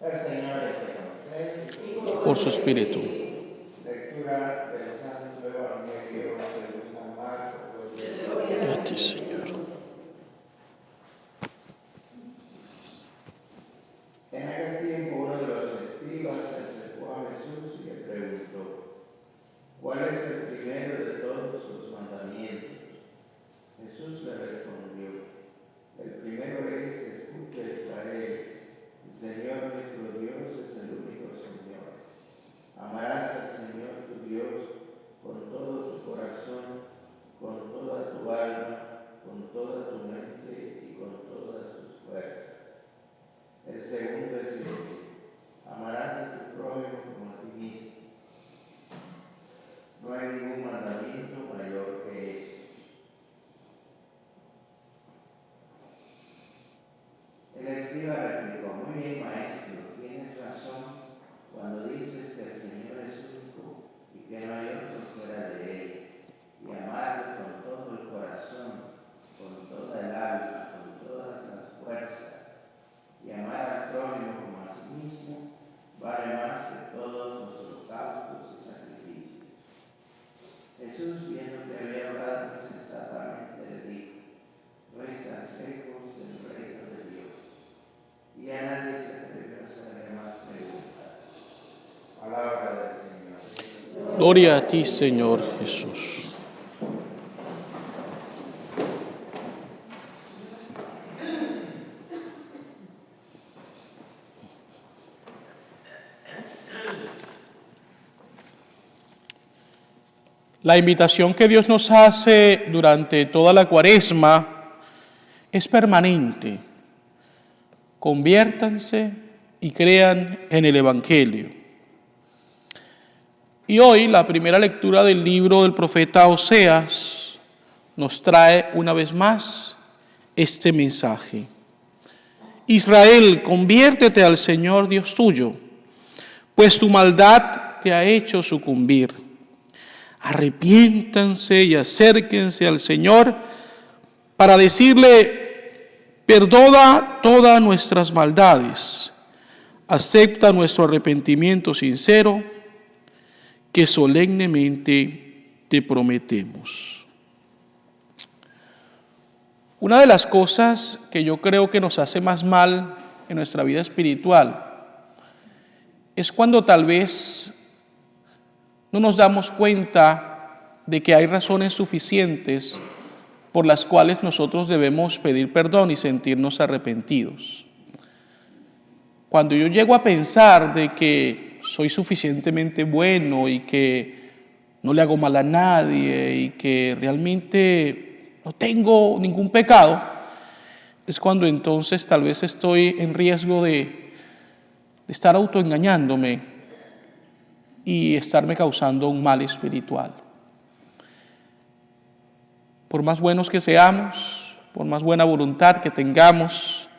El Señor esté con ustedes. Y por su espíritu. Lectura del Santo Evangelio según San Marcos. Gloria a ti, Señor. En aquel tiempo uno de los escribas se acercó a Jesús y le preguntó: ¿cuál es el primero de todos los mandamientos? Jesús le respondió: el primero es: escucha, Israel, el Señor nuestro Dios es el único Señor. Amarás al Señor tu Dios con todo tu corazón, con toda tu alma, con toda tu mente y con todas tus fuerzas. El segundo es este: amarás a tu prójimo como a ti mismo. No hay ningún mandamiento mayor que este. El escriba replicó: muy bien, maestro, tienes razón cuando dices que el Señor es único y que no hay otro fuera de él, y amarlo con todo el corazón, con toda el alma, con todas las fuerzas, y amar al prójimo como a sí mismo, vale más que todos los holocaustos y sacrificios. Jesús, viendo que había hablado insensatamente, le dijo: no estás lejos del reino de Dios. Y a nadie se atrevió a hacerle más preguntas. Palabra del Señor. Gloria a ti, Señor Jesús. La invitación que Dios nos hace durante toda la Cuaresma es permanente. Conviértanse y crean en el Evangelio. Y hoy la primera lectura del libro del profeta Oseas nos trae una vez más este mensaje. Israel, conviértete al Señor Dios tuyo, pues tu maldad te ha hecho sucumbir. Arrepiéntanse y acérquense al Señor para decirle: perdona todas nuestras maldades, acepta nuestro arrepentimiento sincero, que solemnemente te prometemos. Una de las cosas que yo creo que nos hace más mal en nuestra vida espiritual es cuando tal vez no nos damos cuenta de que hay razones suficientes por las cuales nosotros debemos pedir perdón y sentirnos arrepentidos. Cuando yo llego a pensar de que soy suficientemente bueno y que no le hago mal a nadie y que realmente no tengo ningún pecado, es cuando entonces tal vez estoy en riesgo de estar autoengañándome y estarme causando un mal espiritual. Por más buenos que seamos, por más buena voluntad que tengamos,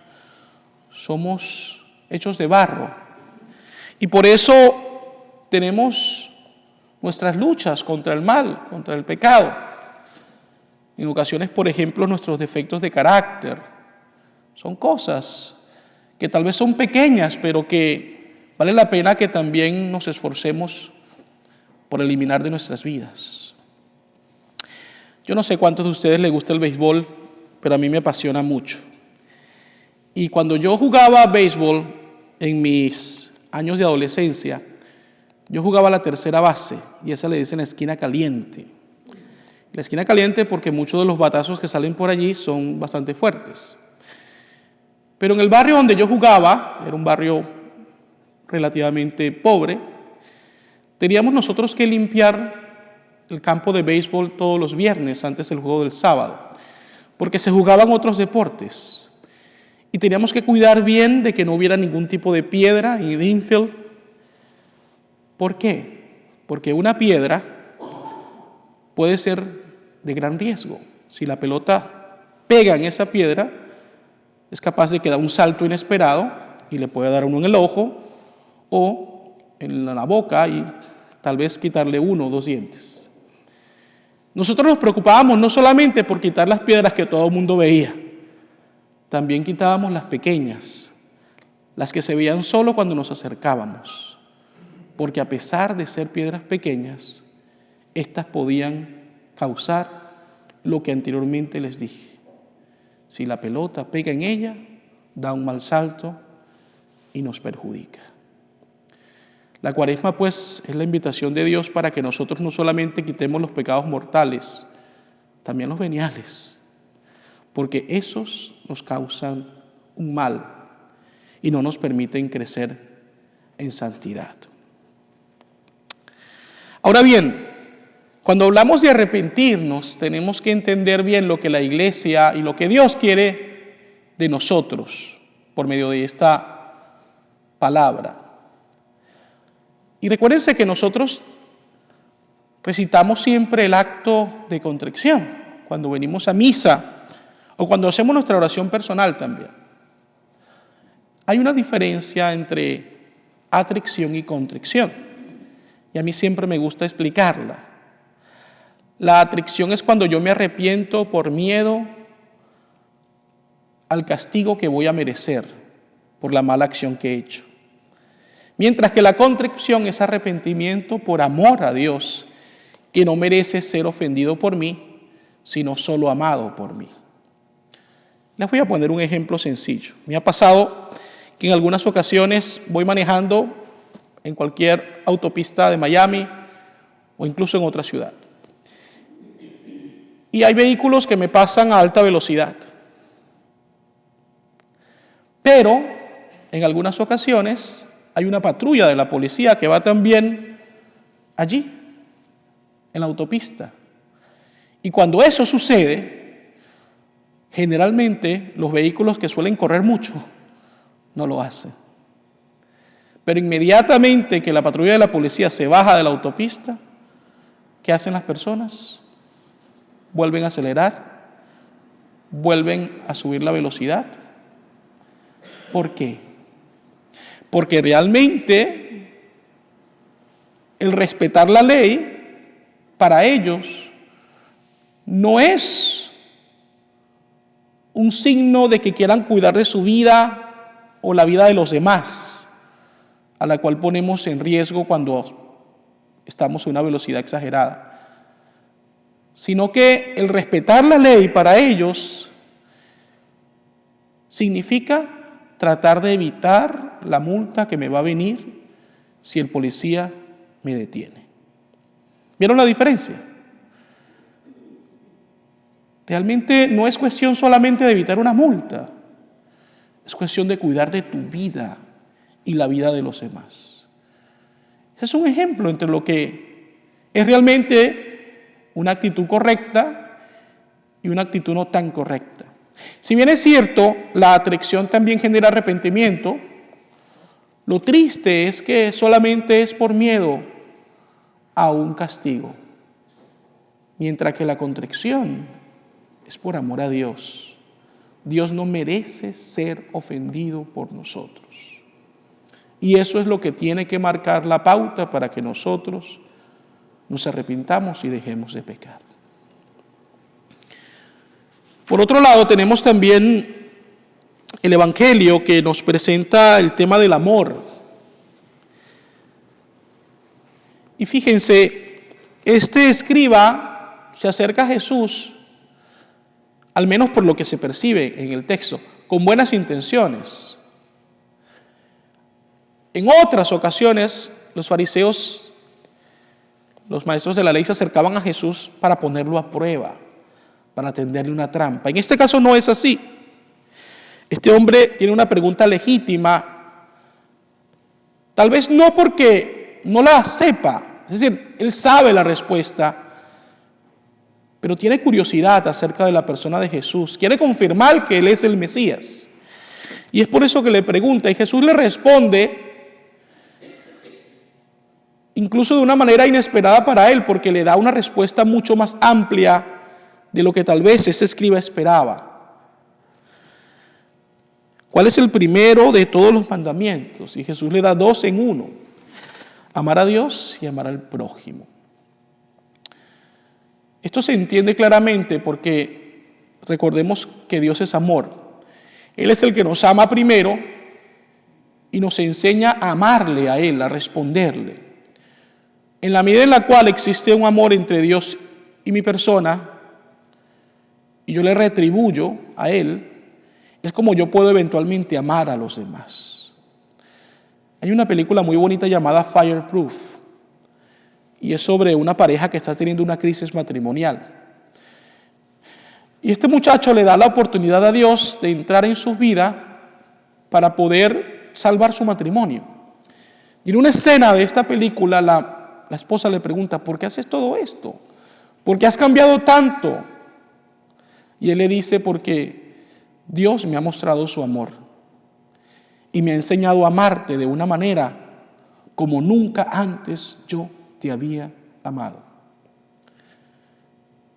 somos hechos de barro. Y por eso tenemos nuestras luchas contra el mal, contra el pecado. En ocasiones, por ejemplo, nuestros defectos de carácter son cosas que tal vez son pequeñas, pero que vale la pena que también nos esforcemos por eliminar de nuestras vidas. Yo no sé cuántos de ustedes les gusta el béisbol, pero a mí me apasiona mucho. Y cuando yo jugaba béisbol en mis años de adolescencia, yo jugaba la tercera base, y esa le dicen la esquina caliente. La esquina caliente porque muchos de los batazos que salen por allí son bastante fuertes. Pero en el barrio donde yo jugaba, era un barrio relativamente pobre, teníamos nosotros que limpiar el campo de béisbol todos los viernes antes del juego del sábado, porque se jugaban otros deportes y teníamos que cuidar bien de que no hubiera ningún tipo de piedra en el infield. ¿Por qué? Porque una piedra puede ser de gran riesgo. Si la pelota pega en esa piedra, es capaz de que da un salto inesperado y le puede dar uno en el ojo o en la boca y tal vez quitarle 1 o 2 dientes. Nosotros nos preocupábamos no solamente por quitar las piedras que todo el mundo veía, también quitábamos las pequeñas, las que se veían solo cuando nos acercábamos, porque a pesar de ser piedras pequeñas, estas podían causar lo que anteriormente les dije. Si la pelota pega en ella, da un mal salto y nos perjudica. La Cuaresma, pues, es la invitación de Dios para que nosotros no solamente quitemos los pecados mortales, también los veniales, porque esos nos causan un mal y no nos permiten crecer en santidad. Ahora bien, cuando hablamos de arrepentirnos, tenemos que entender bien lo que la Iglesia y lo que Dios quiere de nosotros por medio de esta palabra. Y recuérdense que nosotros recitamos siempre el acto de contrición cuando venimos a misa o cuando hacemos nuestra oración personal también. Hay una diferencia entre atrición y contrición, y a mí siempre me gusta explicarla. La atrición es cuando yo me arrepiento por miedo al castigo que voy a merecer por la mala acción que he hecho. Mientras que la contrición es arrepentimiento por amor a Dios, que no merece ser ofendido por mí, sino solo amado por mí. Les voy a poner un ejemplo sencillo. Me ha pasado que en algunas ocasiones voy manejando en cualquier autopista de Miami o incluso en otra ciudad. Y hay vehículos que me pasan a alta velocidad. Pero en algunas ocasiones hay una patrulla de la policía que va también allí, en la autopista. Y cuando eso sucede, generalmente los vehículos que suelen correr mucho no lo hacen. Pero inmediatamente que la patrulla de la policía se baja de la autopista, ¿qué hacen las personas? Vuelven a acelerar, vuelven a subir la velocidad. ¿Por qué? Porque realmente el respetar la ley para ellos no es un signo de que quieran cuidar de su vida o la vida de los demás, a la cual ponemos en riesgo cuando estamos a una velocidad exagerada, sino que el respetar la ley para ellos significa tratar de evitar la multa que me va a venir si el policía me detiene. ¿Vieron la diferencia? Realmente no es cuestión solamente de evitar una multa, es cuestión de cuidar de tu vida y la vida de los demás. Ese es un ejemplo entre lo que es realmente una actitud correcta y una actitud no tan correcta. Si bien es cierto, la atrición también genera arrepentimiento, lo triste es que solamente es por miedo a un castigo, mientras que la contrición es por amor a Dios. Dios no merece ser ofendido por nosotros. Y eso es lo que tiene que marcar la pauta para que nosotros nos arrepintamos y dejemos de pecar. Por otro lado, tenemos también el Evangelio que nos presenta el tema del amor. Y fíjense, este escriba se acerca a Jesús, al menos por lo que se percibe en el texto, con buenas intenciones. En otras ocasiones, los fariseos, los maestros de la ley, se acercaban a Jesús para ponerlo a prueba, para tenderle una trampa. En este caso no es así. Este hombre tiene una pregunta legítima, tal vez no porque no la sepa, es decir, él sabe la respuesta, pero tiene curiosidad acerca de la persona de Jesús, quiere confirmar que él es el Mesías. Y es por eso que le pregunta, y Jesús le responde, incluso de una manera inesperada para él, porque le da una respuesta mucho más amplia de lo que tal vez ese escriba esperaba. ¿Cuál es el primero de todos los mandamientos? Y Jesús le da dos en uno: amar a Dios y amar al prójimo. Esto se entiende claramente porque recordemos que Dios es amor. Él es el que nos ama primero y nos enseña a amarle a Él, a responderle. En la medida en la cual existe un amor entre Dios y mi persona, y yo le retribuyo a Él, es como yo puedo eventualmente amar a los demás. Hay una película muy bonita llamada Fireproof, y es sobre una pareja que está teniendo una crisis matrimonial. Y este muchacho le da la oportunidad a Dios de entrar en su vida para poder salvar su matrimonio. Y en una escena de esta película, la esposa le pregunta, ¿por qué haces todo esto? ¿Por qué has cambiado tanto? Y él le dice, porque Dios me ha mostrado su amor y me ha enseñado a amarte de una manera como nunca antes yo te había amado.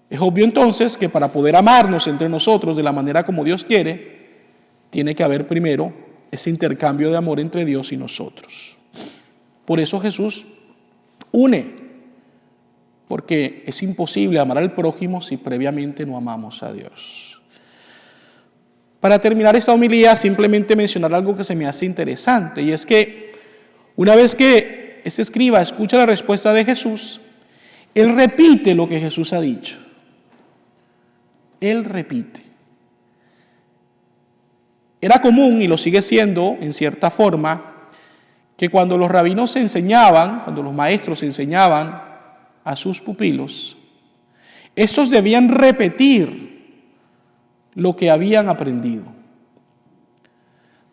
Es obvio entonces que para poder amarnos entre nosotros de la manera como Dios quiere, tiene que haber primero ese intercambio de amor entre Dios y nosotros. Por eso Jesús une, porque es imposible amar al prójimo si previamente no amamos a Dios. Para terminar esta homilía, simplemente mencionar algo que se me hace interesante, y es que una vez que este escriba escucha la respuesta de Jesús, él repite lo que Jesús ha dicho. Él repite. Era común, y lo sigue siendo en cierta forma, que cuando los rabinos enseñaban, cuando los maestros enseñaban a sus pupilos, estos debían repetir lo que habían aprendido.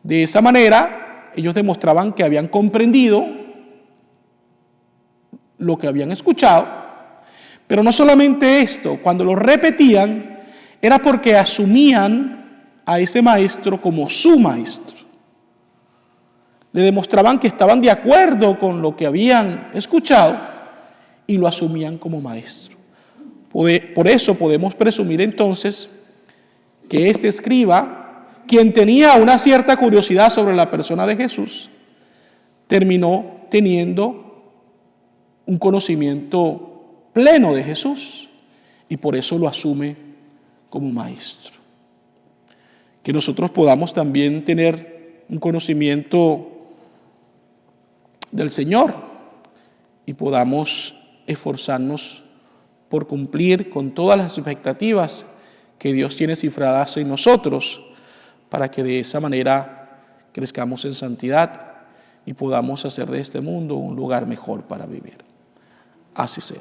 De esa manera, ellos demostraban que habían comprendido lo que habían escuchado, pero no solamente esto, cuando lo repetían, era porque asumían a ese maestro como su maestro. Le demostraban que estaban de acuerdo con lo que habían escuchado y lo asumían como maestro. Por eso podemos presumir entonces que este escriba, quien tenía una cierta curiosidad sobre la persona de Jesús, terminó teniendo un conocimiento pleno de Jesús y por eso lo asume como maestro. Que nosotros podamos también tener un conocimiento del Señor y podamos esforzarnos por cumplir con todas las expectativas que Dios tiene cifradas en nosotros, para que de esa manera crezcamos en santidad y podamos hacer de este mundo un lugar mejor para vivir. Así sea.